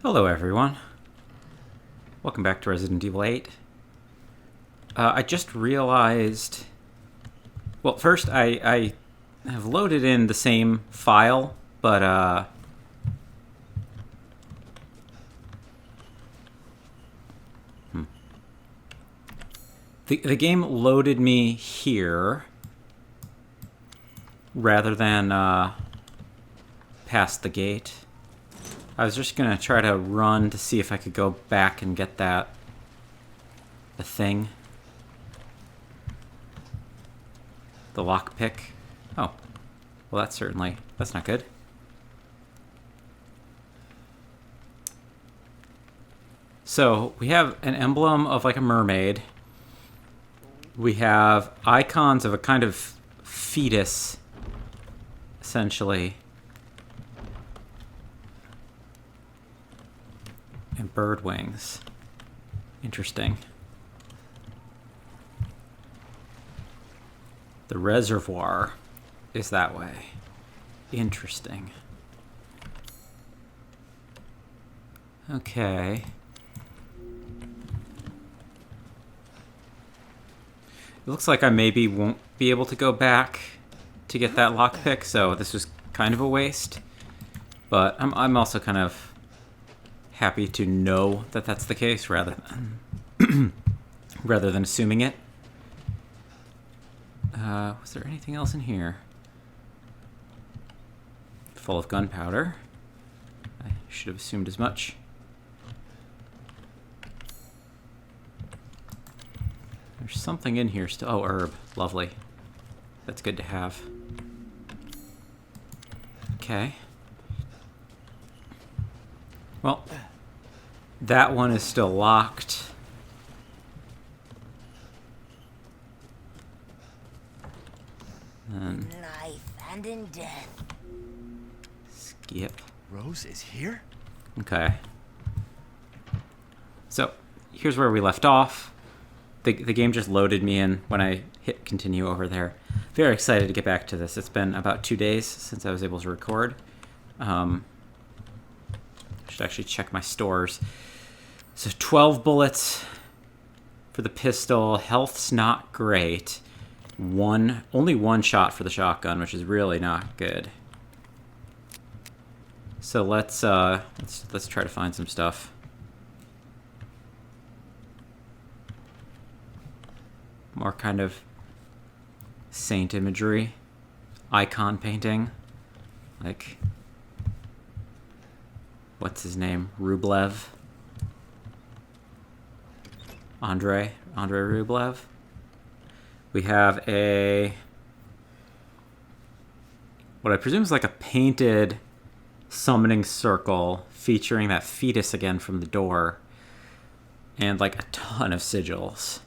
Hello everyone. Welcome back to Resident Evil 8. I just realized... Well, first I have loaded in the same file, but the game loaded me here rather than past the gate. I was just gonna try to run to see if I could go back and get the thing. The lockpick. Oh. Well, that's not good. So, we have an emblem of like a mermaid. We have icons of a kind of fetus, essentially. And bird wings. Interesting. The reservoir is that way. Interesting. Okay. It looks like I maybe won't be able to go back to get that lockpick, so this was kind of a waste. But I'm also kind of happy to know that that's the case rather than assuming it. Was there anything else in here? Full of gunpowder. I should have assumed as much. There's something in here still. Oh, herb. Lovely. That's good to have. Okay. Well, that one is still locked. In life and in death. Skip. Rose is here? Okay. So, here's where we left off. The game just loaded me in when I hit continue over there. Very excited to get back to this. It's been about 2 days since I was able to record. Should actually check my stores. So 12 bullets for the pistol. Health's not great. Only one shot for the shotgun, which is really not good. So let's try to find some stuff. More kind of saint imagery, icon painting, like what's his name? Rublev. Andrei Rublev. We have what I presume is like a painted summoning circle featuring that fetus again from the door, and like a ton of sigils.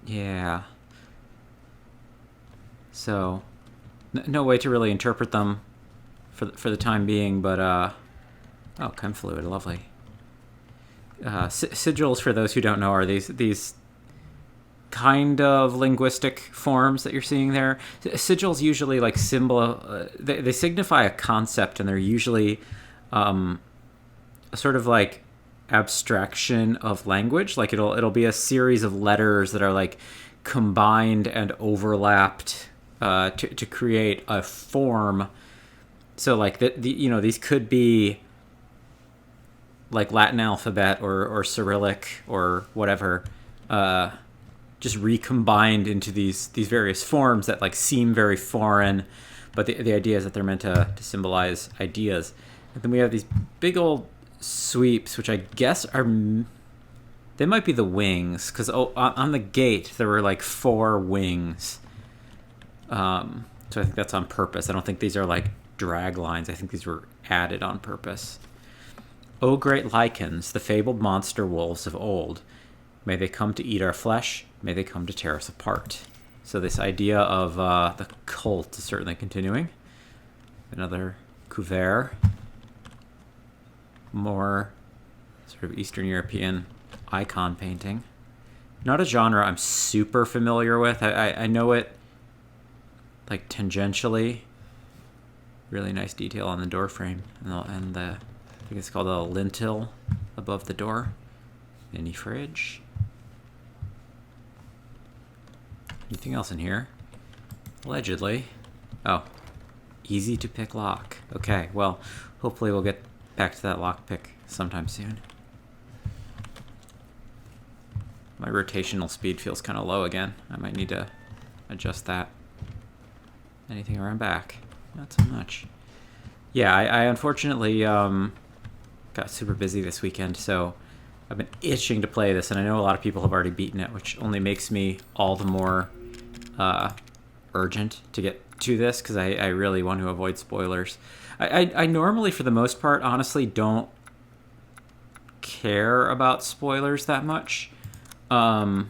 Yeah. So, no way to really interpret them for the time being, but oh, chem fluid, lovely. Sigils, for those who don't know, are these kind of linguistic forms that you're seeing there. Sigils usually like they signify a concept, and they're usually a sort of like abstraction of language. Like it'll be a series of letters that are like combined and overlapped to create a form. So like these could be like Latin alphabet or Cyrillic or whatever, just recombined into these various forms that like seem very foreign, but the idea is that they're meant to symbolize ideas. And then we have these big old sweeps, which I guess they might be the wings, because on the gate there were like 4 wings. So I think that's on purpose. I don't think these are like drag lines. I think these were added on purpose. O great lycans, the fabled monster wolves of old, may they come to eat our flesh, may they come to tear us apart. So this idea of the cult is certainly continuing. Another couvert. More sort of Eastern European icon painting. Not a genre I'm super familiar with. I know it like tangentially, Really nice detail on the door frame and the I think it's called a lintel above the door. Mini fridge. Anything else in here? Allegedly. Oh. Easy to pick lock. Okay, well, hopefully we'll get back to that lock pick sometime soon. My rotational speed feels kind of low again. I might need to adjust that. Anything around back? Not so much. Yeah, I unfortunately got super busy this weekend, so I've been itching to play this, and I know a lot of people have already beaten it, which only makes me all the more urgent to get to this, because I really want to avoid spoilers. I normally, for the most part, honestly don't care about spoilers that much. Let's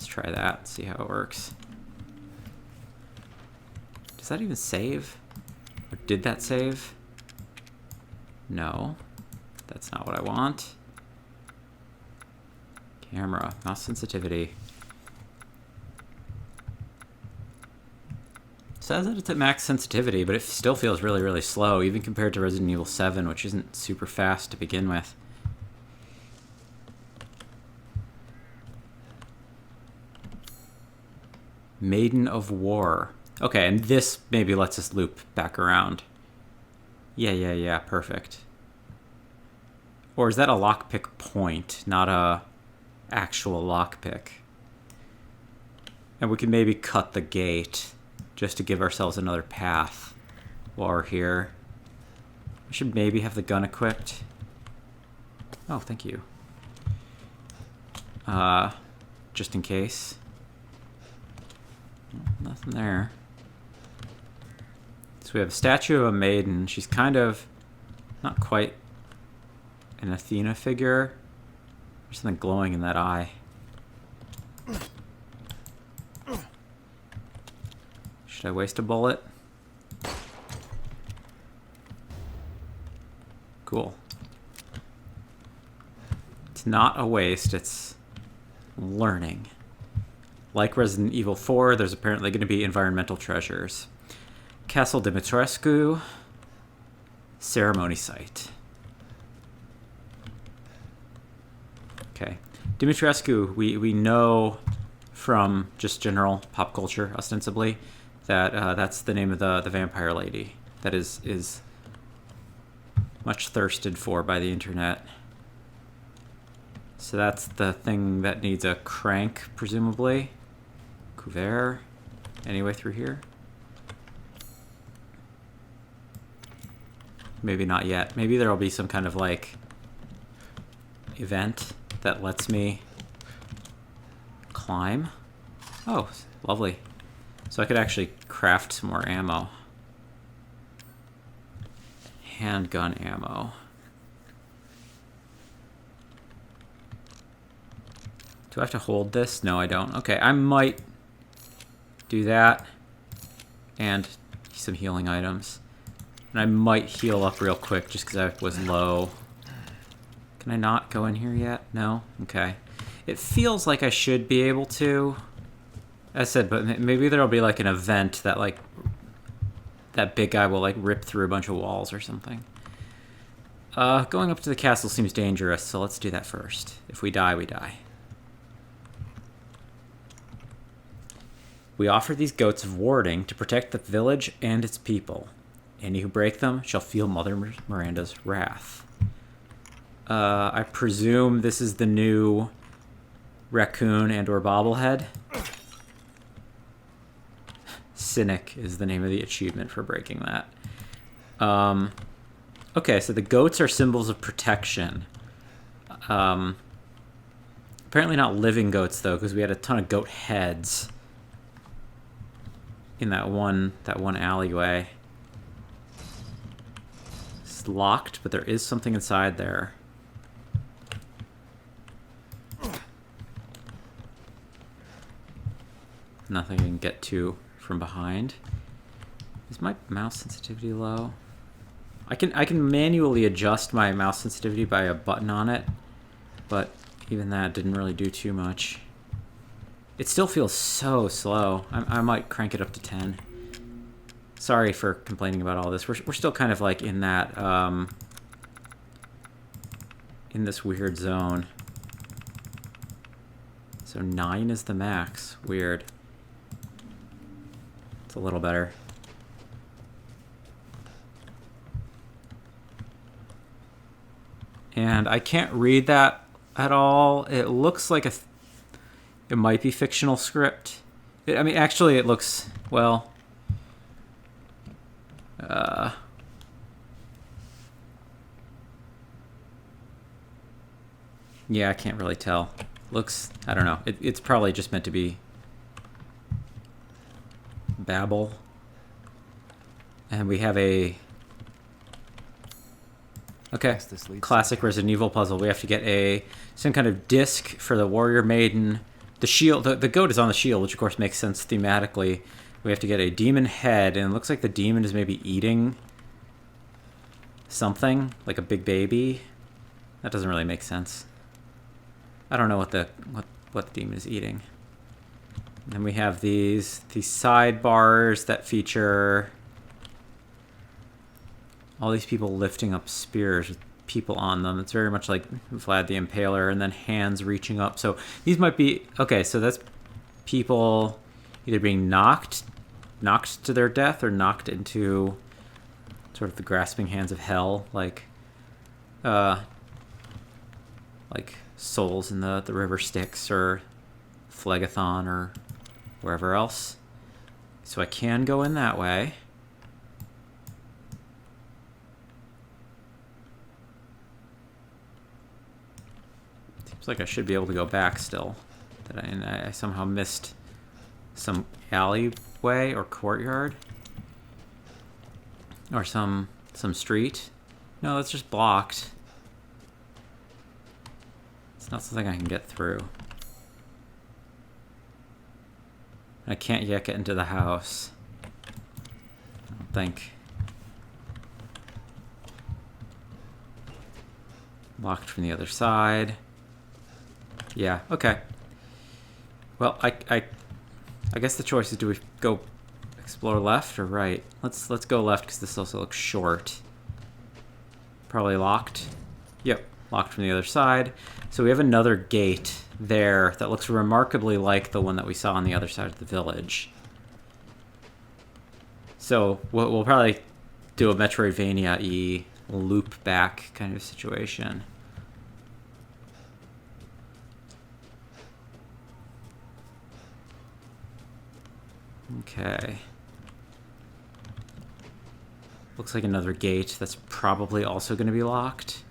try that, see how it works. Does that even save? Or did that save? No, that's not what I want. Camera, mouse sensitivity. It says that it's at max sensitivity, but it still feels really, really slow, even compared to Resident Evil 7, which isn't super fast to begin with. Maiden of War. Okay, and this maybe lets us loop back around. Yeah, perfect. Or is that a lockpick point, not a actual lockpick? And we can maybe cut the gate just to give ourselves another path while we're here. We should maybe have the gun equipped. Oh, thank you. Just in case. Nothing there. So we have a statue of a maiden. She's kind of not quite an Athena figure. There's something glowing in that eye. Should I waste a bullet? Cool. It's not a waste, it's learning. Like Resident Evil 4, there's apparently going to be environmental treasures. Castle Dimitrescu, ceremony site. Okay. Dimitrescu, we know from just general pop culture, ostensibly, that that's the name of the vampire lady that is much thirsted for by the internet. So that's the thing that needs a crank, presumably. Couvert. Any way through here? Maybe not yet. Maybe there'll be some kind of like event that lets me climb. Oh, lovely. So I could actually craft some more ammo. Handgun ammo. Do I have to hold this? No, I don't. Okay, I might do that. And some healing items. And I might heal up real quick just because I was low. Can I not go in here yet? No? Okay. It feels like I should be able to. As I said, but maybe there'll be like an event that like that big guy will like rip through a bunch of walls or something. Going up to the castle seems dangerous, so let's do that first. If we die, we die. We offer these goats of warding to protect the village and its people. Any who break them shall feel Mother Miranda's wrath. I presume this is the new raccoon and or bobblehead. Cynic is the name of the achievement for breaking that. Okay, so the goats are symbols of protection. Apparently not living goats, though, because we had a ton of goat heads in that one alleyway. It's locked, but there is something inside there. Nothing I can get to from behind. Is my mouse sensitivity low? I can manually adjust my mouse sensitivity by a button on it, but even that didn't really do too much. It still feels so slow. I might crank it up to 10. Sorry for complaining about all this. We're still kind of like in that in this weird zone. So 9 is the max. Weird. It's a little better. And I can't read that at all. It looks like it might be fictional script. I mean, actually, it looks, well, yeah, I can't really tell. Looks, I don't know. It's probably just meant to be babble. And we have a, okay, classic Resident Evil puzzle. We have to get some kind of disc for the warrior maiden. The shield, the goat is on the shield, which of course makes sense thematically. We have to get a demon head, and it looks like the demon is maybe eating something, like a big baby. That doesn't really make sense. I don't know what the demon is eating. And then we have these sidebars that feature all these people lifting up spears with people on them. It's very much like Vlad the Impaler, and then hands reaching up. So these might be, okay, so that's people either being knocked to their death or knocked into sort of the grasping hands of hell, like souls in the river Styx or Phlegathon or wherever else. So I can go in that way. Seems like I should be able to go back still. And I somehow missed some alleyway or courtyard. Or some street. No, that's just blocked. It's not something I can get through. I can't yet get into the house. I don't think. Locked from the other side. Yeah, okay. Well, I guess the choice is, do we go explore left or right? Let's go left because this also looks short. Probably locked. Yep, locked from the other side. So we have another gate there that looks remarkably like the one that we saw on the other side of the village. So we'll probably do a Metroidvania-y loop back kind of situation. Okay. Looks like another gate that's probably also going to be locked.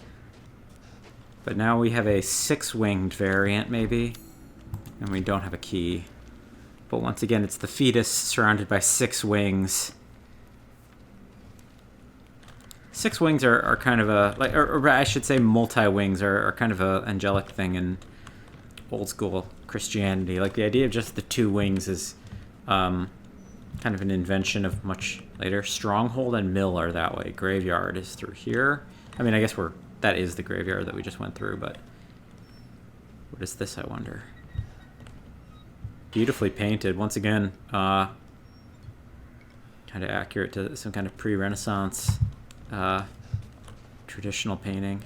But now we have a 6-winged variant, maybe. And we don't have a key. But once again, it's the fetus surrounded by 6 wings. 6 wings are kind of a, like, or I should say multi-wings are kind of a angelic thing in old school Christianity. Like, the idea of just the 2 wings is kind of an invention of much later. Stronghold and mill are that way. Graveyard is through here. I mean, I guess that is the graveyard that we just went through, but what is this, I wonder? Beautifully painted. Once again, kind of accurate to some kind of pre-Renaissance traditional painting.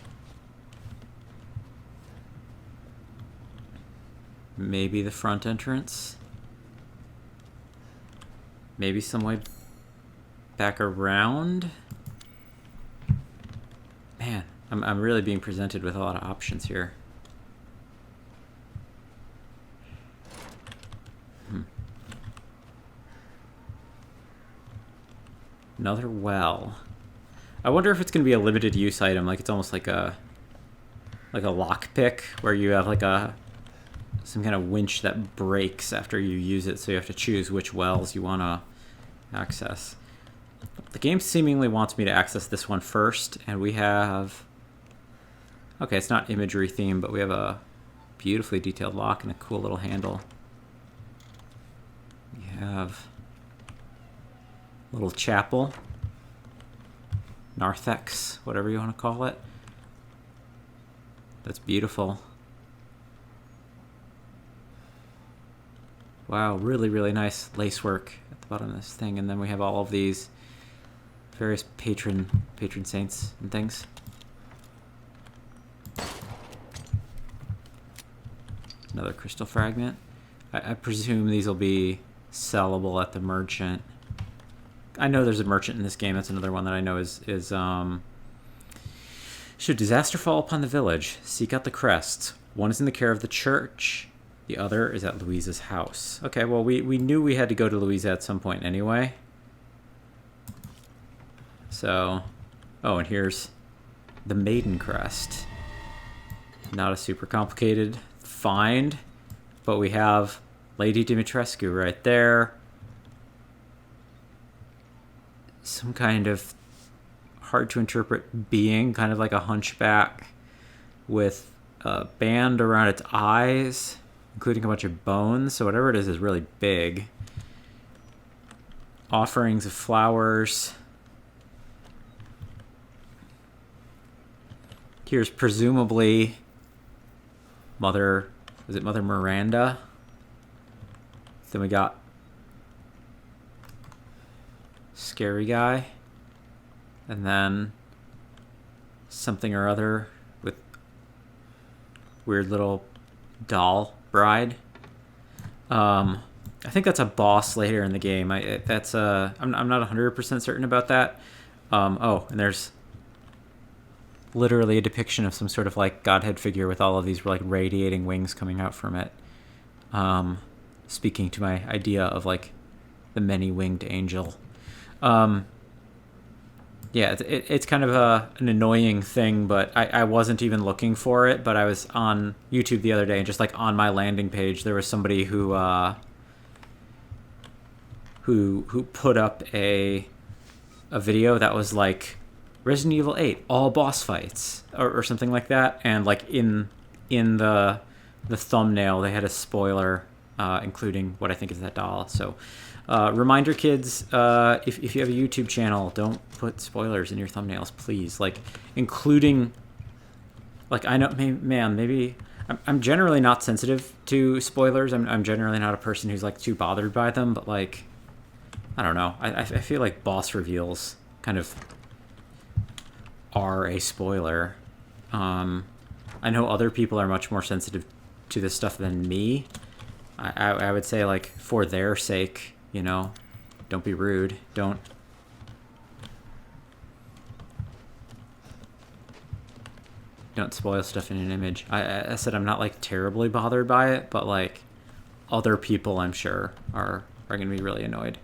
Maybe the front entrance. Maybe some way back around. Man, I'm really being presented with a lot of options here. Another well. I wonder if it's going to be a limited use item, like it's almost like a lockpick where you have like some kind of winch that breaks after you use it, so you have to choose which wells you want to access. The game seemingly wants me to access this one first, and we have... Okay, it's not imagery themed, but we have a beautifully detailed lock and a cool little handle. We have a little chapel. Narthex, whatever you want to call it. That's beautiful. Wow, really, really nice lacework at the bottom of this thing. And then we have all of these various patron saints and things. Another crystal fragment. I presume these will be sellable at the merchant. I know there's a merchant in this game. That's another one that I know is should disaster fall upon the village, seek out the crests. One is in the care of the church. The other is at Louisa's house. Okay, well, we knew we had to go to Louisa at some point anyway. So, oh, and here's the Maiden Crest. Not a super complicated find, but we have Lady Dimitrescu right there. Some kind of hard to interpret being, kind of like a hunchback with a band around its eyes, including a bunch of bones. So whatever it is really big. Offerings of flowers. Here's presumably Mother, is it Mother Miranda? Then we got Scary Guy. And then something or other with weird little doll bride. I think that's a boss later in the game. I'm not 100% certain about that. Oh, and there's literally a depiction of some sort of like godhead figure with all of these like radiating wings coming out from it. Speaking to my idea of like the many-winged angel. Yeah, it's kind of an annoying thing, but I wasn't even looking for it. But I was on YouTube the other day, and just like on my landing page, there was somebody who put up a video that was like Resident Evil 8 all boss fights or something like that, and like in the thumbnail they had a spoiler including what I think is that doll. So. Reminder, kids, if you have a YouTube channel, don't put spoilers in your thumbnails, please. Like, including, like, I know, maybe, I'm generally not sensitive to spoilers. I'm generally not a person who's, like, too bothered by them, but, like, I don't know. I feel like boss reveals kind of are a spoiler. I know other people are much more sensitive to this stuff than me. I would say, like, for their sake, you know, don't be rude. Don't spoil stuff in an image. I said I'm not like terribly bothered by it, but like other people I'm sure are gonna be really annoyed.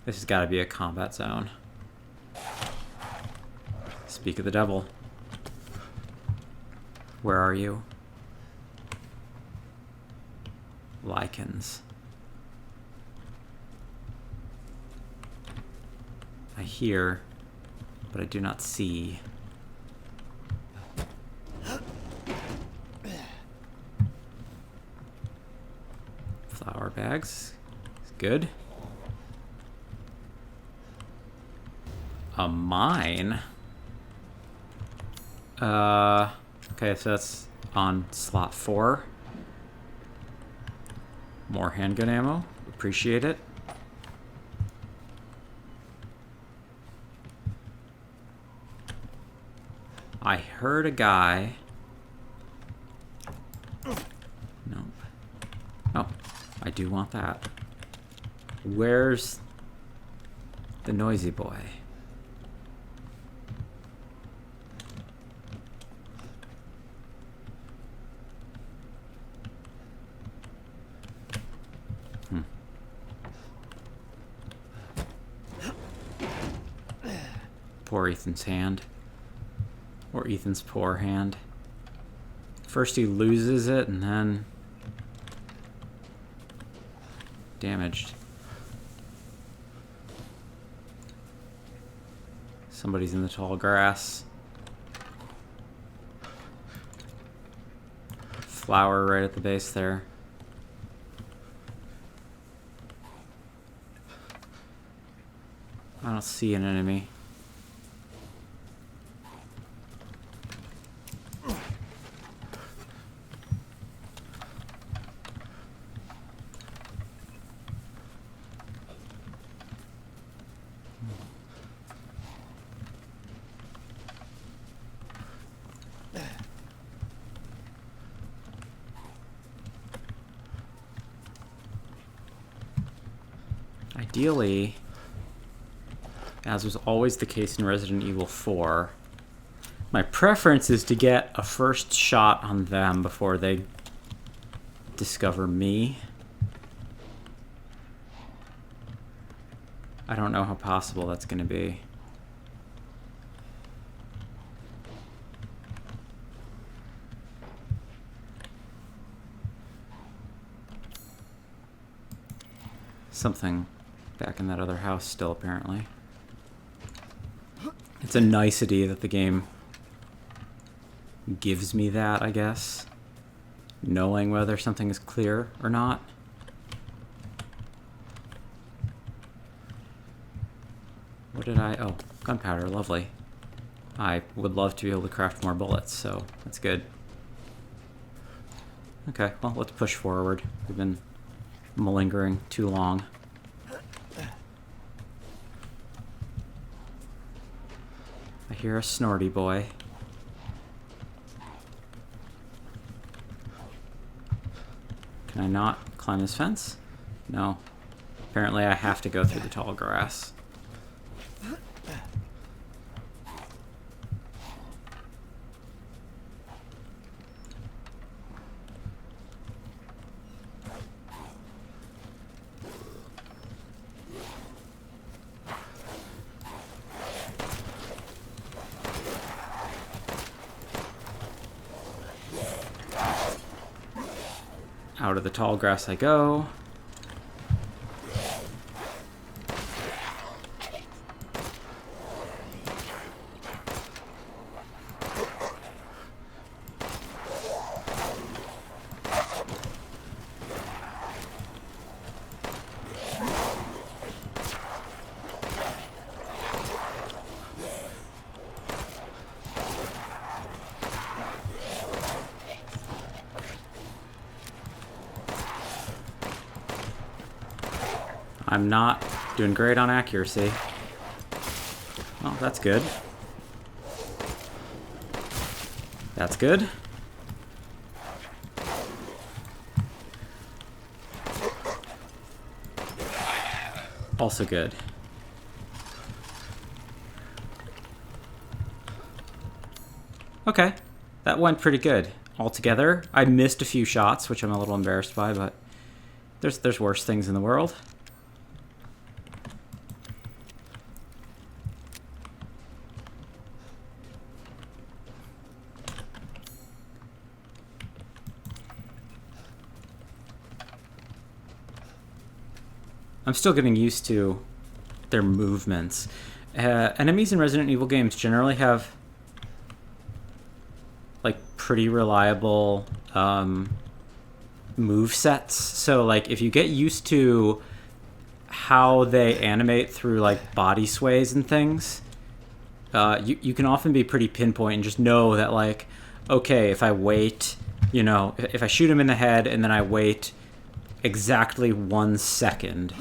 This has got to be a combat zone. Speak of the devil. Where are you? Lycans. I hear, but I do not see. Flower bags. It's good. A mine? Okay, so that's on slot 4. More handgun ammo. Appreciate it. I heard a guy. Nope. Oh, I do want that. Where's the noisy boy? Poor Ethan's hand. Or Ethan's poor hand. First he loses it and then damaged. Somebody's in the tall grass. Flower right at the base there. I don't see an enemy. Ideally, as was always the case in Resident Evil 4, my preference is to get a first shot on them before they discover me. I don't know how possible that's going to be. Something back in that other house still, apparently. It's a nicety that the game gives me that, I guess. Knowing whether something is clear or not. What did I... Oh, gunpowder, lovely. I would love to be able to craft more bullets, so that's good. Okay, well, let's push forward. We've been malingering too long. I hear a snorty boy. Can I not climb this fence? No. Apparently I have to go through the tall grass. Out of the tall grass I go. I'm not doing great on accuracy. Oh, that's good. That's good. Also good. Okay, that went pretty good. Altogether, I missed a few shots, which I'm a little embarrassed by, but there's worse things in the world. I'm still getting used to their movements. Enemies in Resident Evil games generally have like pretty reliable move sets. So like if you get used to how they animate through like body sways and things, you can often be pretty pinpoint and just know that like, okay, if I wait, you know, if I shoot him in the head and then I wait exactly 1 second.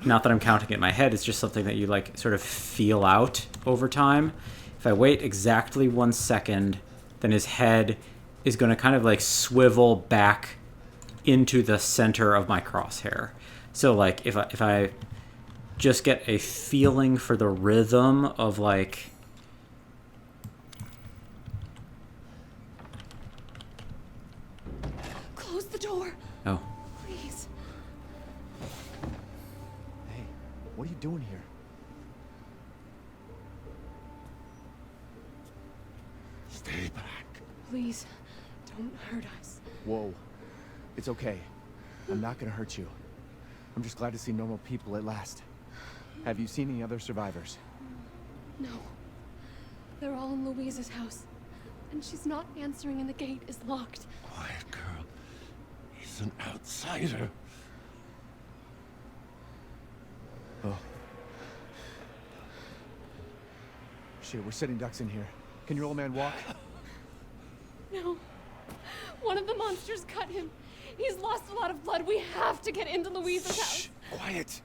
Not that I'm counting it in my head, it's just something that you like sort of feel out over time. If I wait exactly 1 second, then his head is going to kind of like swivel back into the center of my crosshair. So like if I just get a feeling for the rhythm of like close the door. Oh. Please. Hey, what are you doing here? Stay back. Please, don't hurt us. Whoa. It's okay. I'm not gonna hurt you. I'm just glad to see normal people at last. Have you seen any other survivors? No. They're all in Louise's house. And she's not answering and the gate is locked. Quiet girl. He's an outsider. Oh. Shit, we're sitting ducks in here. Can your old man walk? No. One of the monsters cut him. He's lost a lot of blood. We have to get into Louise's house. Shh, quiet.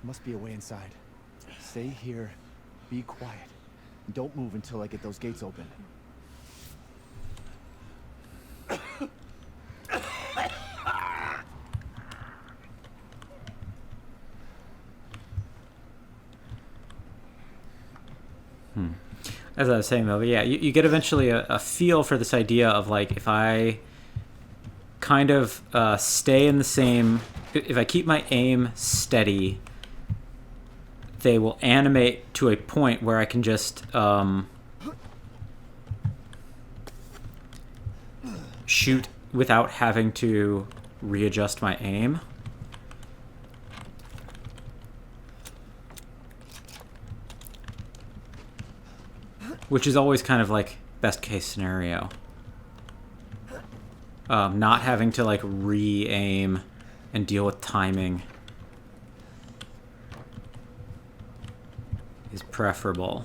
Must be a way inside. Stay here. Be quiet. Don't move until I get those gates open. as I was saying though, yeah, you get eventually a feel for this idea of like if I kind of stay in the same, if I keep my aim steady, they will animate to a point where I can just shoot without having to readjust my aim. Which is always kind of like best case scenario. Not having to like re-aim and deal with timing is preferable.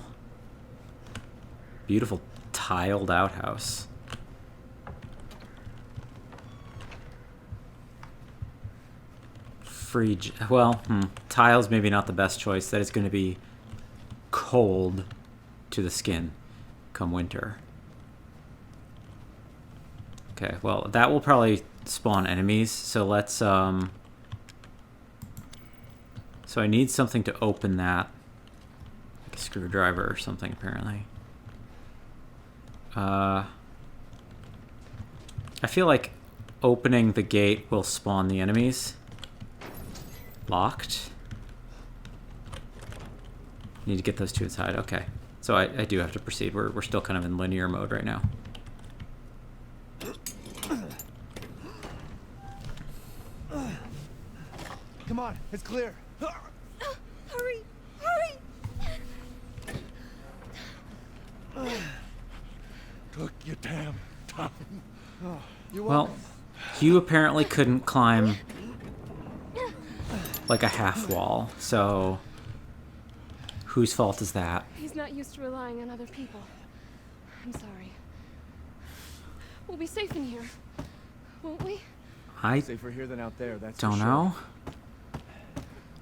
Beautiful tiled outhouse. Tiles maybe not the best choice. That is going to be cold to the skin come winter. Okay, well, that will probably spawn enemies, so let's, so I need something to open that. Like a screwdriver or something, apparently. I feel like opening the gate will spawn the enemies. Locked. Need to get those two inside, okay. So I do have to proceed. We're still kind of in linear mode right now. Come on, it's clear. Hurry! Hurry! Took your damn time. Oh, you're Well, welcome. you apparently couldn't climb like a half wall, so whose fault is that? He's not used to relying on other people. I'm sorry. We'll be safe in here, won't we? I Safer here than out there, that's for don't sure. know.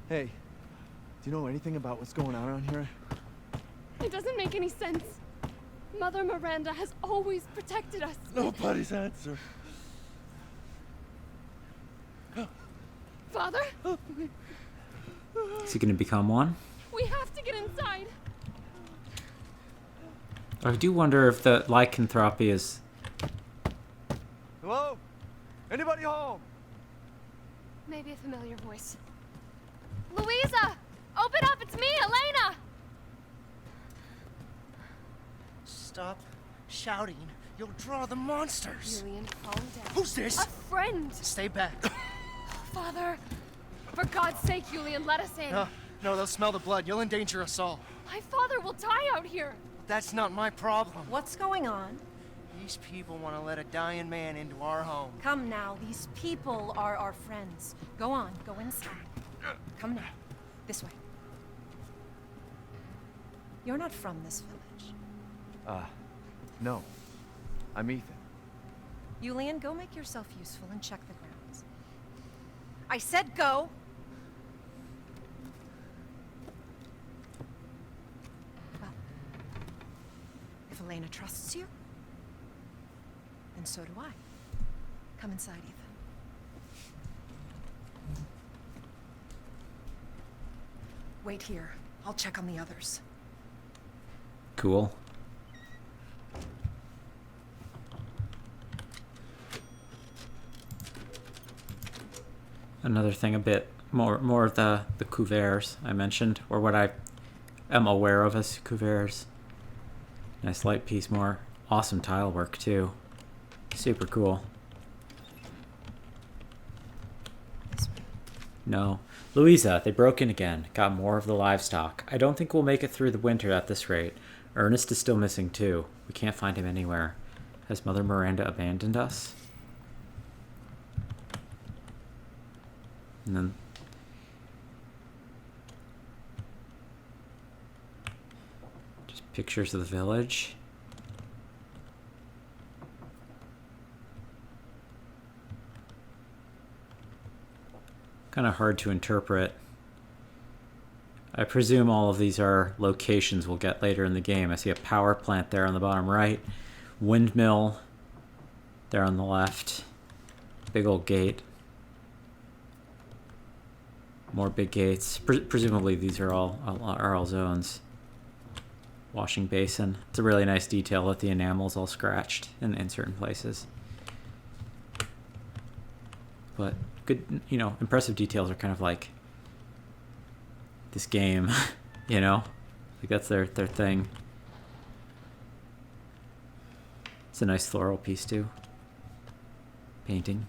Hey, do you know anything about what's going on around here? It doesn't make any sense. Mother Miranda has always protected us. Nobody's answer. Father, Is he going to become one? we have to get inside. I do wonder if the lycanthropy is... Hello? Anybody home? Maybe a familiar voice. Louisa! Open up! It's me, Elena! Stop shouting. You'll draw the monsters. Julian, calm down. Who's this? A friend! Stay back. Father! For God's sake, Julian, let us in. No, they'll smell the blood. You'll endanger us all. My father will die out here. That's not my problem. What's going on? These people want to let a dying man into our home. Come now, these people are our friends. Go on, go inside. Come now, this way. You're not from this village. No. I'm Ethan. Julian, go make yourself useful and check the grounds. I said go! Well, if Elena trusts you, then so do I. Come inside, Ethan. Wait here. I'll check on the others. Cool. Another thing a bit more of the couverts I mentioned, or what I am aware of as couverts. Nice light piece, more awesome tile work too. Super cool. This way. No. Louisa, they broke in again. Got more of the livestock. I don't think we'll make it through the winter at this rate. Ernest is still missing too. We can't find him anywhere. Has Mother Miranda abandoned us? And then just pictures of the village. Kind of hard to interpret. I presume all of these are locations we'll get later in the game. I see a power plant there on the bottom right. Windmill there on the left. Big old gate. More big gates. Presumably these are all zones. washing basin. It's a really nice detail that the enamel's all scratched in certain places. But good, you know, impressive details are kind of like this game, you know? Like that's their thing. It's a nice floral piece too. Painting.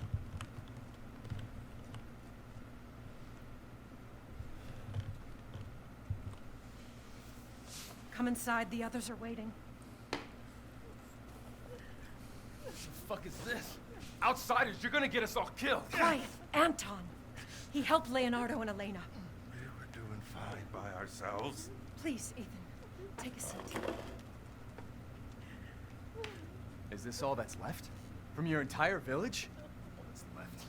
Come inside, the others are waiting. What the fuck is this? Outsiders, you're gonna get us all killed. Quiet, Anton. He helped Leonardo and Elena. We were doing fine by ourselves. Please, Ethan, take a seat. Is this all that's left? From your entire village? What's left?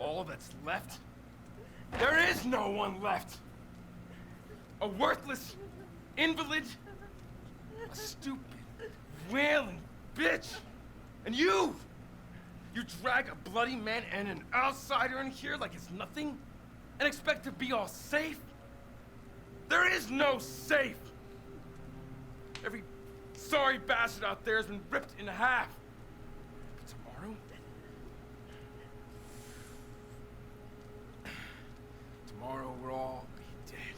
All that's left? There is no one left! A worthless invalid? A stupid, wailing bitch! And you! You drag a bloody man and an outsider in here like it's nothing? And expect to be all safe? There is no safe! Every sorry bastard out there has been ripped in half. But tomorrow? Tomorrow we'll all be dead.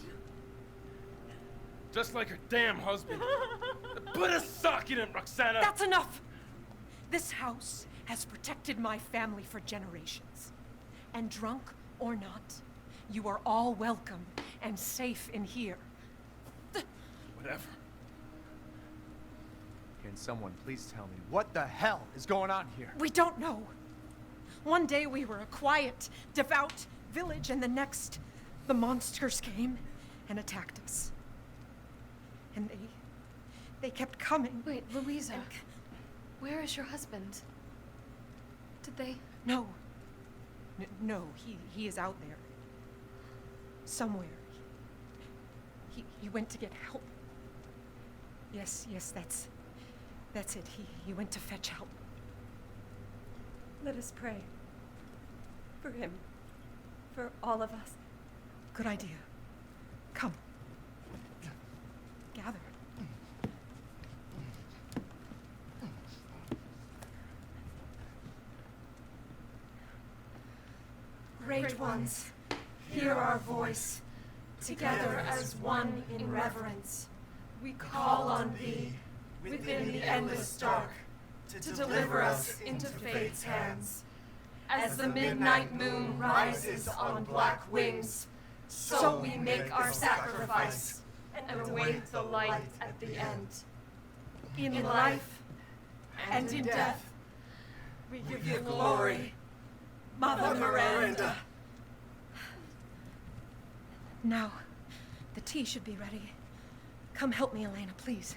Just like her damn husband. Put a sock in it, Roxana! That's enough! This house has protected my family for generations. And drunk or not, you are all welcome and safe in here. Whatever. Can someone please tell me what the hell is going on here? We don't know. One day we were a quiet, devout village, and the next, the monsters came and attacked us. And they kept coming. Wait, Louisa. Where is your husband? Did they... No. No, he is out there. Somewhere. He went to get help. Yes, that's it. He went to fetch help. Let us pray. For him. For all of us. Good idea. Come. Gather. Great ones, hear our voice. Together as one in reverence, we call on thee within the endless dark to deliver us into fate's hands. As the midnight moon rises on black wings, so we make our sacrifice and await the light at the end. In life and in death, we give you glory, Mother Miranda. Now, the tea should be ready. Come help me, Elena, please.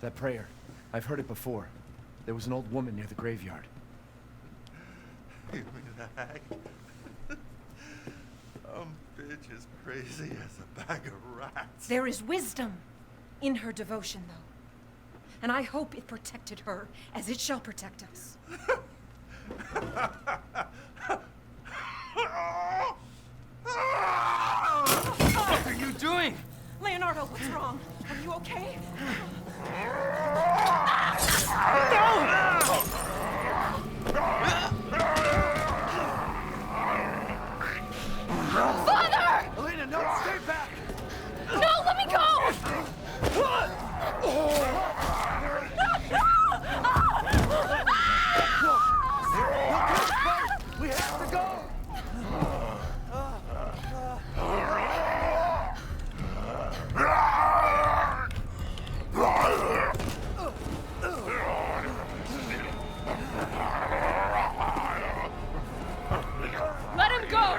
That prayer. I've heard it before. There was an old woman near the graveyard. You mean the hag? Bitch is crazy as a bag of rats. There is wisdom in her devotion, though. And I hope it protected her as it shall protect us. What are you doing? Leonardo, what's wrong? Are you okay? Father! Elena, no, stay back! No, let me go! We have to go! Let him go!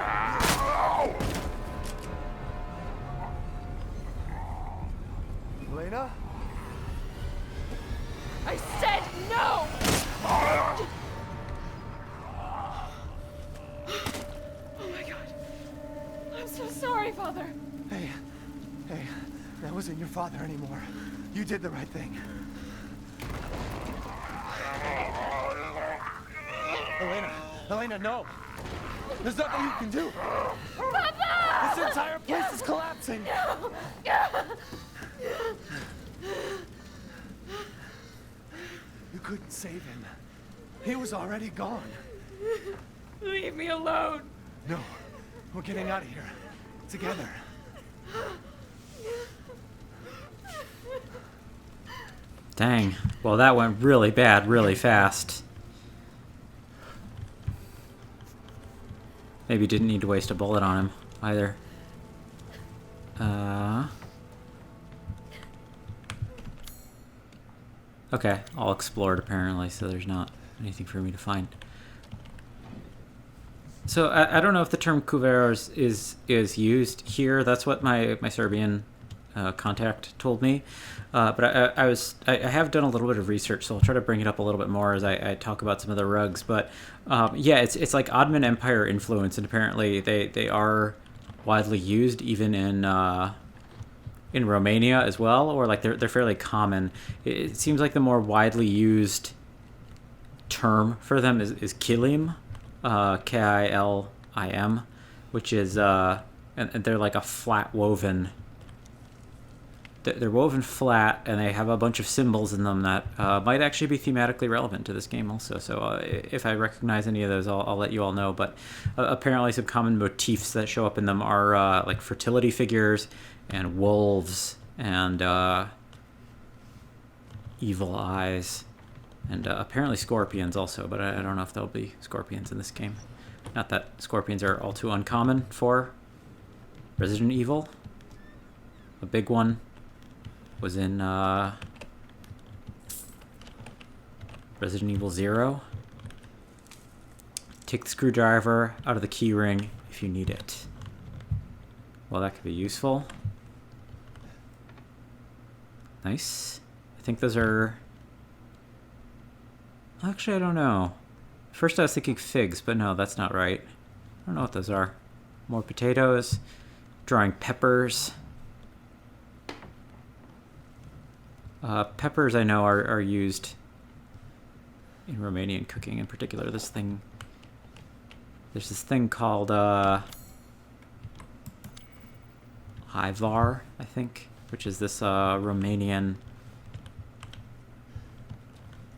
Elena? I said no! Oh my god. I'm so sorry, Father. Hey, that wasn't your father anymore. You did the right thing. Elena, no! There's nothing you can do! Papa! This entire place is collapsing! No! You couldn't save him. He was already gone. Leave me alone. No, we're getting out of here. Together. Dang. Well, that went really bad, really fast. Maybe didn't need to waste a bullet on him either. Okay, all explored apparently, so there's not anything for me to find. So I don't know if the term cuveros is used here. That's what my Serbian contact told me. But I have done a little bit of research, so I'll try to bring it up a little bit more as I talk about some of the rugs. But yeah, it's like Ottoman Empire influence, and apparently they are widely used even in Romania as well, or like they're fairly common. It seems like the more widely used term for them is kilim, Kilim, which is and they're like a flat woven. They're woven flat, and they have a bunch of symbols in them that might actually be thematically relevant to this game also. So if I recognize any of those, I'll let you all know. But apparently some common motifs that show up in them are like fertility figures and wolves and evil eyes and apparently scorpions also, but I don't know if there'll be scorpions in this game. Not that scorpions are all too uncommon for Resident Evil. A big one was in Resident Evil 0. Take the screwdriver out of the key ring if you need it. Well, that could be useful. Nice. I think those are... Actually, I don't know. First I was thinking figs, but no, that's not right. I don't know what those are. More potatoes. Drying peppers. Peppers I know are used in Romanian cooking in particular. There's this thing called Ivar, I think, which is this Romanian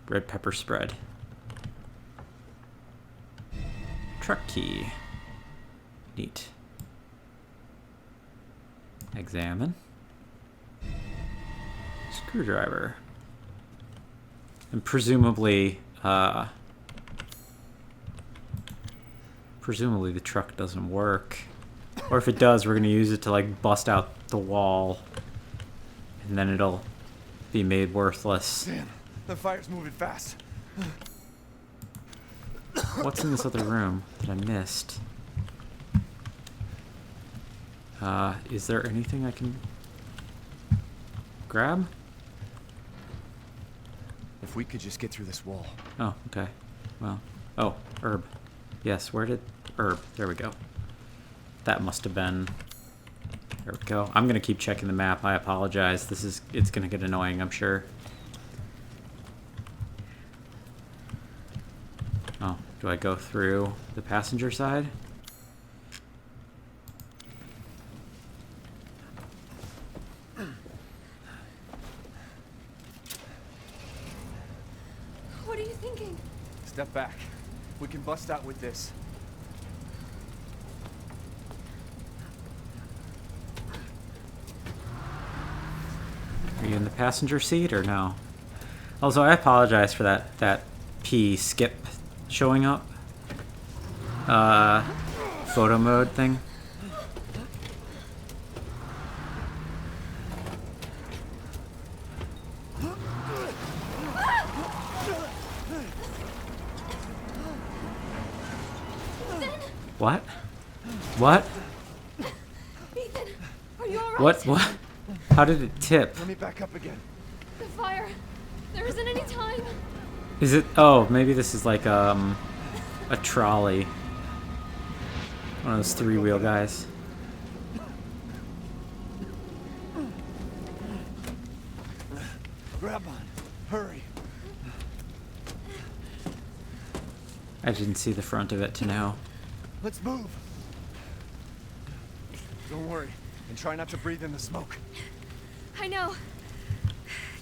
red pepper spread. Truck key. Neat. Examine. Screwdriver. And presumably the truck doesn't work. Or if it does, we're gonna use it to like bust out the wall. And then it'll be made worthless. Damn, the fire's moving fast. What's in this other room that I missed? Is there anything I can grab? If we could just get through this wall. Oh, okay. Well, oh, herb. Yes, where did herb? There we go. That must have been... There we go. I'm gonna keep checking the map. I apologize. It's gonna get annoying, I'm sure. Oh, do I go through the passenger side? What are you thinking? Step back. We can bust out with this. Are you in the passenger seat or no? Also, I apologize for that P skip showing up. Photo mode thing. What? What? Ethan, are you alright? What? How did it tip? Let me back up again. The fire. There isn't any time. Is it? Oh, maybe this is like a trolley. One of those three-wheel guys. Grab on. Hurry. I didn't see the front of it to know. Let's move. Don't worry, and try not to breathe in the smoke. I know.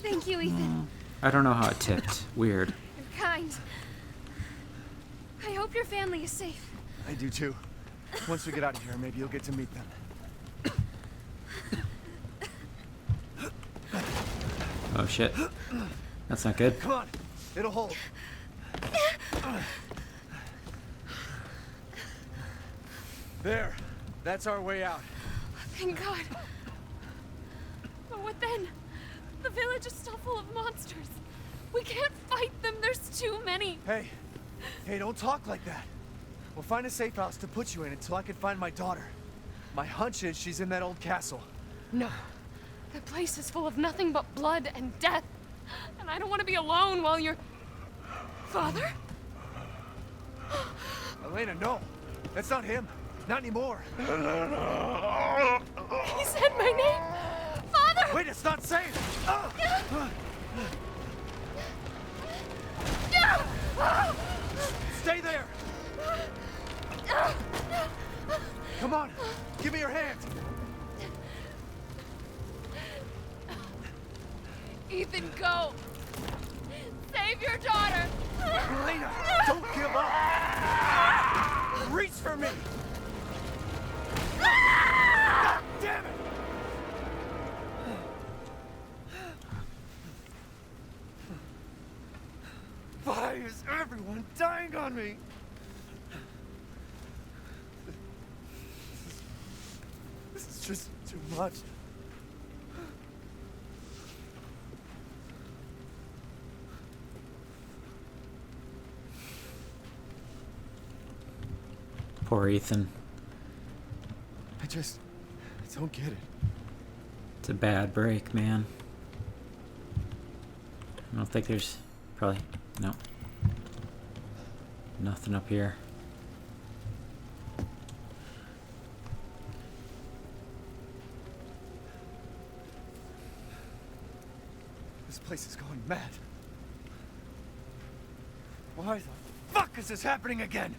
Thank you, Ethan. I don't know how it tipped. Weird. You're kind. I hope your family is safe. I do too. Once we get out of here, maybe you'll get to meet them. Oh shit. That's not good. Come on, it'll hold. There, that's our way out. Thank God. But what then? The village is still full of monsters. We can't fight them. There's too many. Hey, don't talk like that. We'll find a safe house to put you in until I can find my daughter. My hunch is she's in that old castle. No. The place is full of nothing but blood and death. And I don't want to be alone while you're... Father? Elena, no. That's not him. Not anymore. He said my name. Father! Wait, it's not safe. Stay there. Come on. Give me your hand. Ethan, go. Save your daughter. Elena, don't give up. Reach for me. God damn it. Why is everyone dying on me? This is just too much. Poor Ethan. I don't get it. It's a bad break, man. I don't think there's probably no nothing up here. This place is going mad. Why the fuck is this happening again?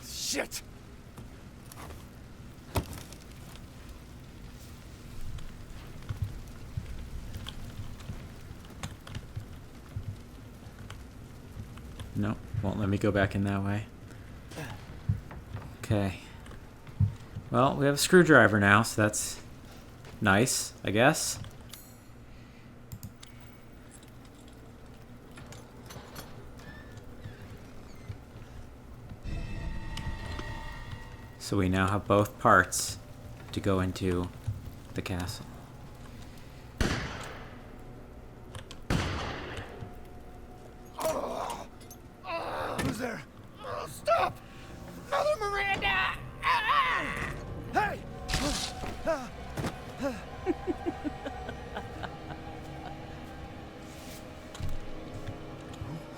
Shit! Nope, won't let me go back in that way. Okay. Well, we have a screwdriver now, so that's nice, I guess. So we now have both parts to go into the castle. Who's there? Stop! Mother Miranda! Hey!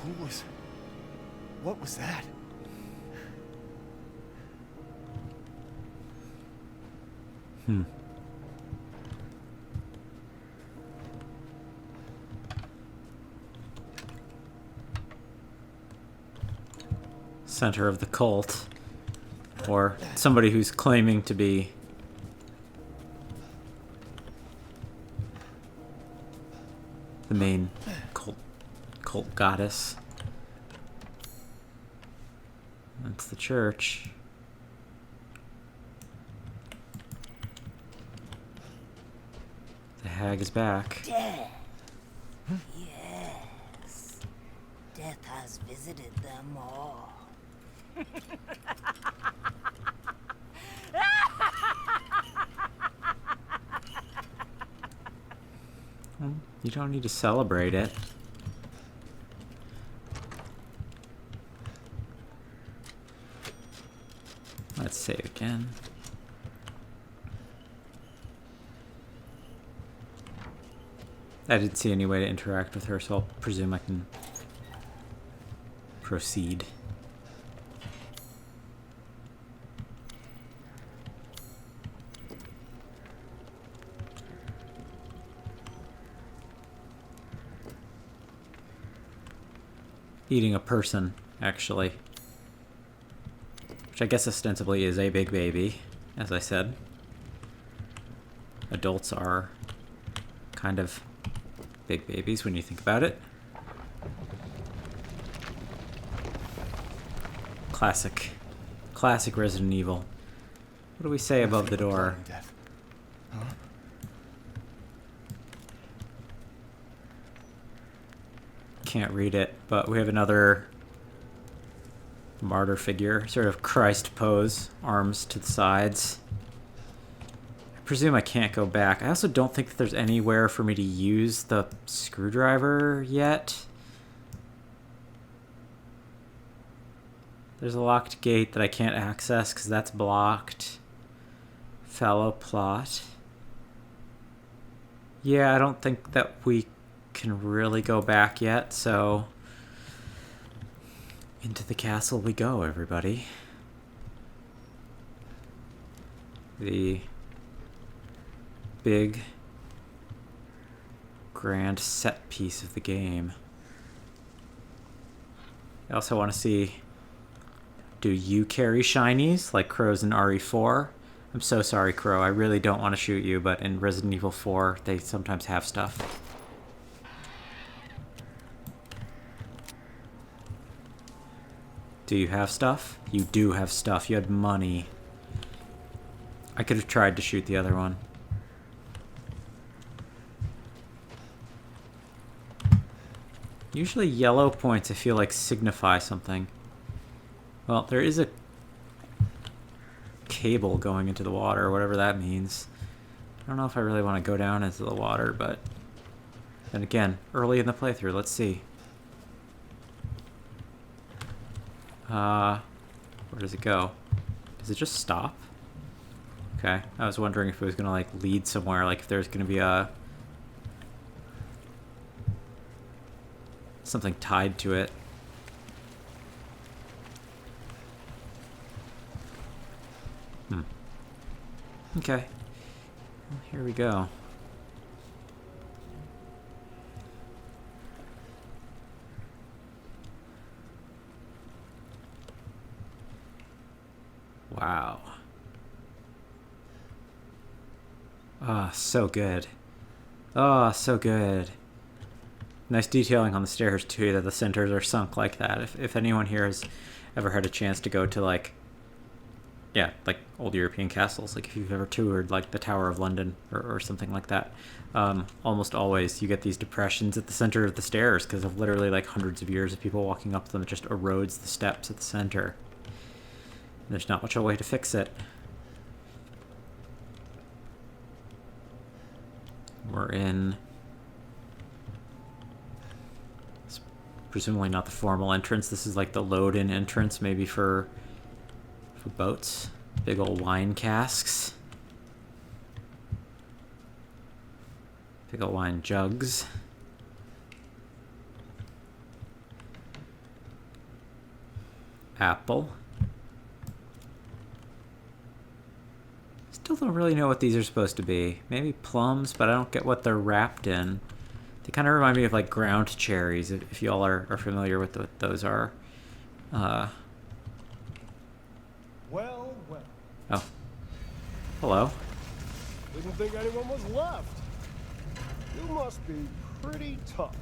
Who was... What was that? Center of the cult, or somebody who's claiming to be the main cult goddess. That's the church. The hag is back. Death. Yes. Death has visited them all. You don't need to celebrate it. Let's save again. I didn't see any way to interact with her, so I'll presume I can proceed. Eating a person, actually. Which I guess ostensibly is a big baby, as I said. Adults are kind of big babies when you think about it. Classic Resident Evil. What do we say above the door? Death. Huh? Can't read it, but we have another martyr figure, sort of Christ pose, arms to the sides. I presume I can't go back. I also don't think that there's anywhere for me to use the screwdriver yet. There's a locked gate that I can't access because that's blocked. Fallow plot. Yeah, I don't think that we can really go back yet, so into the castle we go, everybody. The big, grand set piece of the game. I also want to see, do you carry shinies like Crows in RE4? I'm so sorry, Crow. I really don't want to shoot you, but in Resident Evil 4, they sometimes have stuff. Do you have stuff? You do have stuff. You had money. I could have tried to shoot the other one. Usually yellow points, I feel like, signify something. Well, there is a cable going into the water, or whatever that means. I don't know if I really want to go down into the water, but then again, early in the playthrough, let's see. Where does it go? Does it just stop? Okay, I was wondering if it was gonna like lead somewhere, like if there's gonna be something tied to it. Okay. Well, here we go. Wow. Ah, so good. Oh, so good. Nice detailing on the stairs too, that the centers are sunk like that. If anyone here has ever had a chance to go to like, yeah, like old European castles, like if you've ever toured like the Tower of London or something like that, almost always you get these depressions at the center of the stairs because of literally like hundreds of years of people walking up them. It just erodes the steps at the center. And there's not much of a way to fix it. We're in... It's presumably not the formal entrance. This is like the load-in entrance, maybe for boats. Big old wine casks. Big old wine jugs. Apple. Still don't really know what these are supposed to be. Maybe plums, but I don't get what they're wrapped in. They kind of remind me of like ground cherries, if y'all are familiar with what those are. Well. Oh. Hello. Didn't think anyone was left. You must be pretty tough.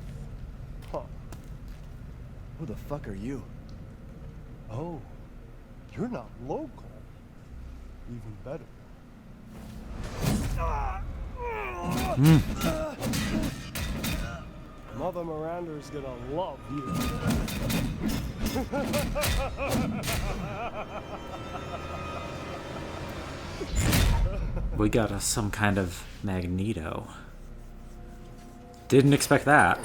Huh. Who the fuck are you? Oh, you're not local. Even better. Mother Miranda's gonna love you. We got us some kind of Magneto. Didn't expect that.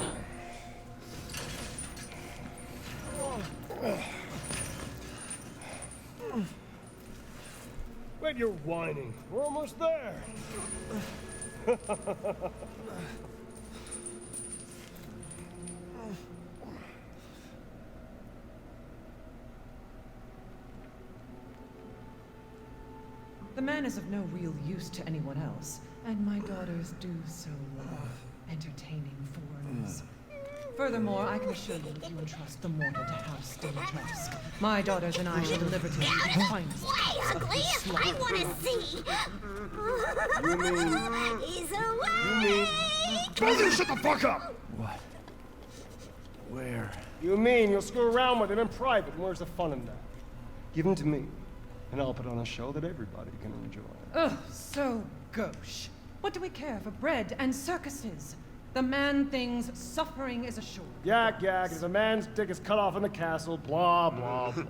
Wait, you're whining. We're almost there. The man is of no real use to anyone else, and my daughters do so love entertaining foreigners. Furthermore, I can assure you if you entrust the mortal to House Dimitrescu, my daughters and I shall deliver to you the finest cups of Ugly! this I slaughter. want to see! You mean... He's awake! Both of you shut the fuck up! What? Where? You mean you'll screw around with him in private, and where's the fun in that? Give him to me, and I'll put on a show that everybody can enjoy. Ugh, so gauche. What do we care for bread and circuses? The man thinks suffering is assured. Yak, yak, as a man's dick is cut off in the castle, blah, blah, blah.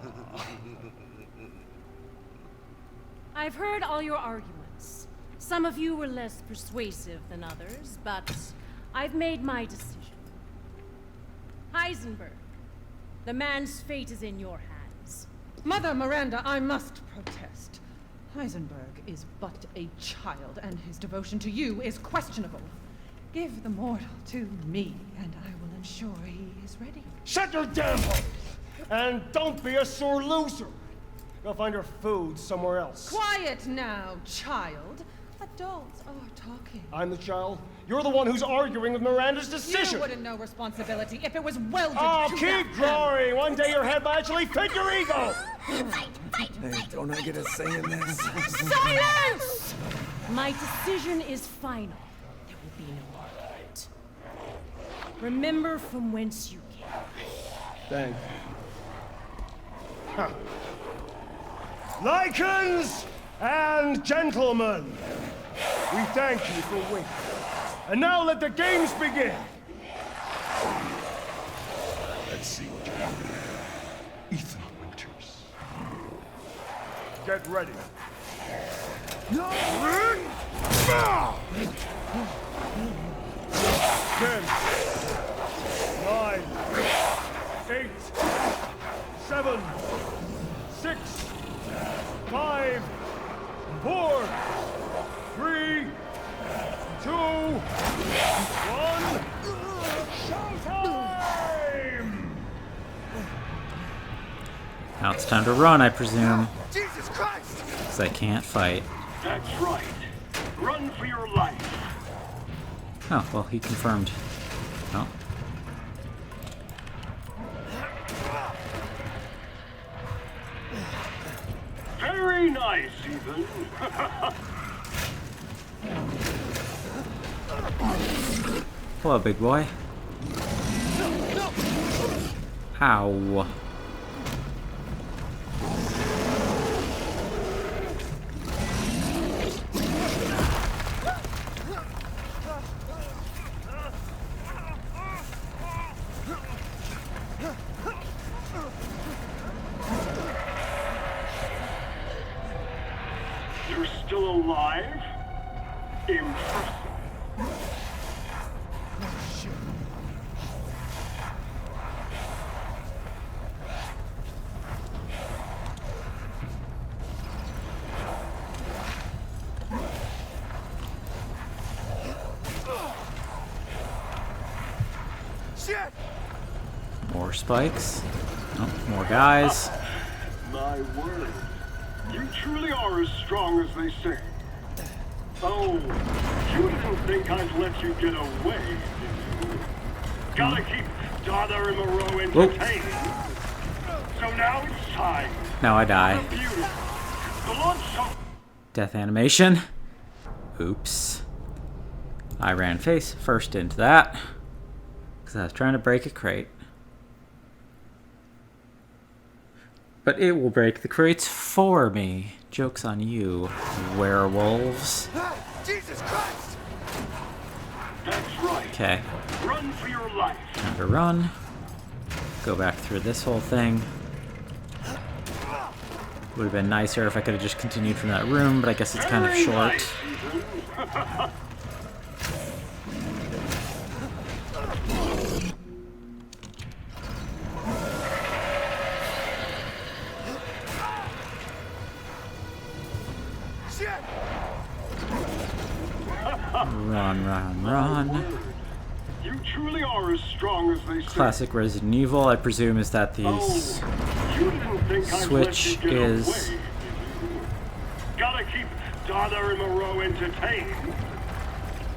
I've heard all your arguments. Some of you were less persuasive than others, but I've made my decision. Heisenberg, the man's fate is in your hands. Mother Miranda, I must protest. Heisenberg is but a child, and his devotion to you is questionable. Give the mortal to me, and I will ensure he is ready. Shut your damn hole! And don't be a sore loser! Go find your food somewhere else. Quiet now, child. Adults are talking. I'm the child. You're the one who's arguing with Miranda's decision. You wouldn't know responsibility if it was welded Oh, to keep that glory! One day your head might actually fit your ego! Hey, don't I get a say in this? Silence! My decision is final. There will be no argument. Remember from whence you came. Thank you. Huh. Lycans and gentlemen, we thank you for waiting. And now let the games begin! Let's see what you're doing. Ethan Winters. Get ready. No! 10, 9, 8, 7, 6, 5, 4, 3, 2, 1. Showtime! Now it's time to run, I presume. Jesus Christ! Because I can't fight. That's right. Run for your life. Oh, well, he confirmed. Oh. Very nice, Ethan. Hello, big boy. Ow. You're still alive? Impressive. More spikes. Oh, more guys. My word. You truly are as strong as they say. Oh, you didn't think I'd let you get away, did you? Gotta keep Dada and Moreau entertained. So now it's time. Now I die. The beautiful, the launch of Death animation. Oops. I ran face first into that. Because I was trying to break a crate. But it will break the crates for me. Joke's on you, werewolves. Jesus Christ! That's right. Okay. Run for your life. Time to run. Go back through this whole thing. Would have been nicer if I could have just continued from that room, but I guess it's kind of Very short. nice, Ethan. Run, run, run. You truly are as strong as they say. Classic Resident Evil, I presume, is that the You didn't think I'd switch let you get is... away, did you? Gotta keep Dada and Moreau entertained.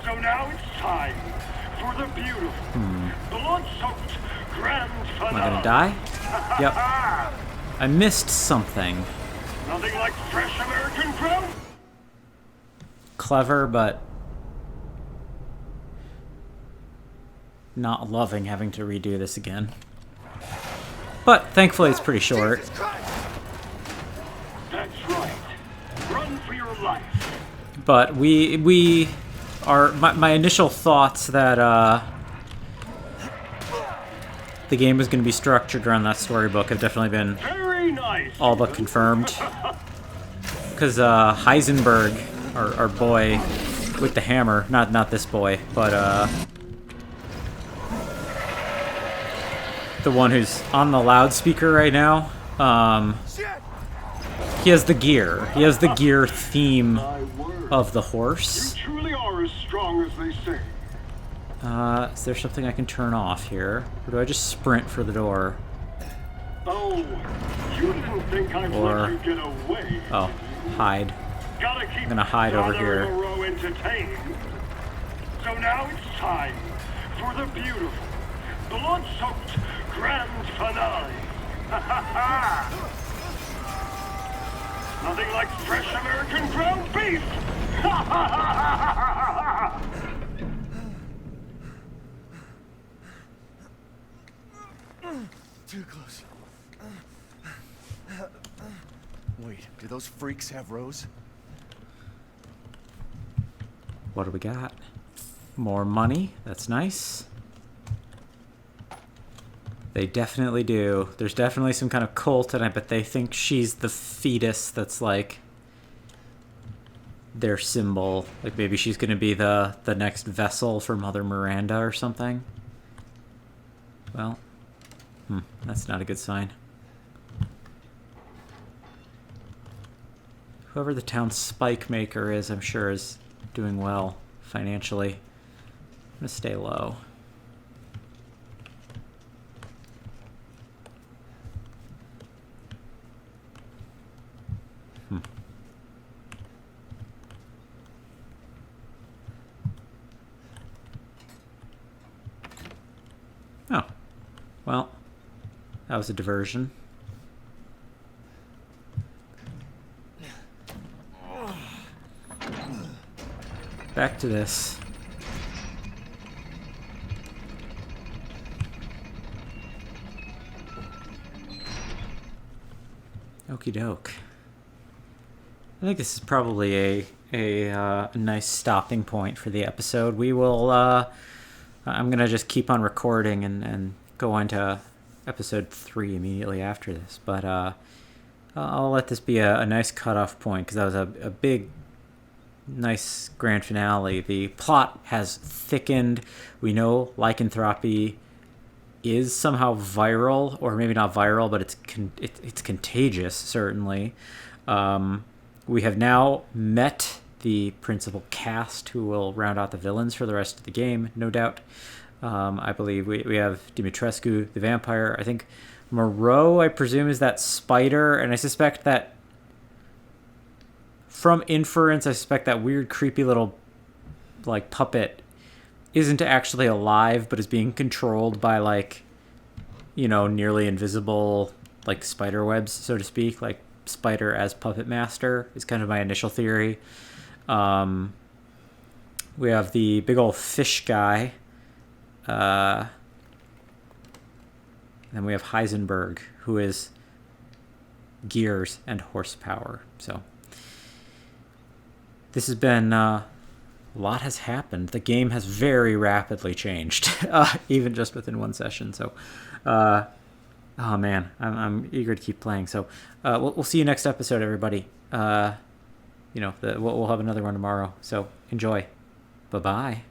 So now it's time for the beautiful, blood-soaked grand finale. Am I gonna die? Yep. I missed something. Nothing like fresh American growth. Clever, but not loving having to redo this again. But thankfully it's pretty short. That's right. Run for your life. But we are my initial thoughts that the game was going to be structured around that storybook have definitely been Very nice. all but confirmed. Because Heisenberg, our boy with the hammer, not this boy, but the one who's on the loudspeaker right now, he has the gear. He has the gear theme of the horse. You truly are as strong as they say. Is there something I can turn off here? Or do I just sprint for the door? Oh, you didn't think I'd let you get away. Oh, hide. Gotta keep I'm gonna hide over here. Entertained. So now it's time for the beautiful, blood-soaked grand finale. Nothing like fresh American ground beef. Too close. Wait, do those freaks have Rose? What do we got? More money. That's nice. They definitely do. There's definitely some kind of cult, and I bet they think she's the fetus that's like their symbol. Like maybe she's going to be the next vessel for Mother Miranda or something. Well, that's not a good sign. Whoever the town spike maker is, I'm sure is doing well financially. I'm gonna stay low. Oh, well, that was a diversion. Back to this. Okie doke. I think this is probably a nice stopping point for the episode. We will, I'm gonna just keep on recording and go on to episode 3 immediately after this. But I'll let this be a nice cutoff point, because that was a big, nice grand finale. The plot has thickened. We know lycanthropy is somehow viral, or maybe not viral, but it's contagious, certainly. We have now met the principal cast, who will round out the villains for the rest of the game, no doubt. I believe we have Dimitrescu, the vampire. I think Moreau, I presume, is that spider, and I suspect that from inference, I suspect that weird, creepy little, like, puppet isn't actually alive, but is being controlled by, like, you know, nearly invisible, like, spider webs, so to speak. Like, Spider as puppet master is kind of my initial theory. We have the big old fish guy. And then we have Heisenberg, who is gears and horsepower. So this has been a lot has happened. The game has very rapidly changed, even just within one session. So, oh man, I'm eager to keep playing. So we'll see you next episode, everybody. You know, we'll have another one tomorrow. So enjoy. Bye bye.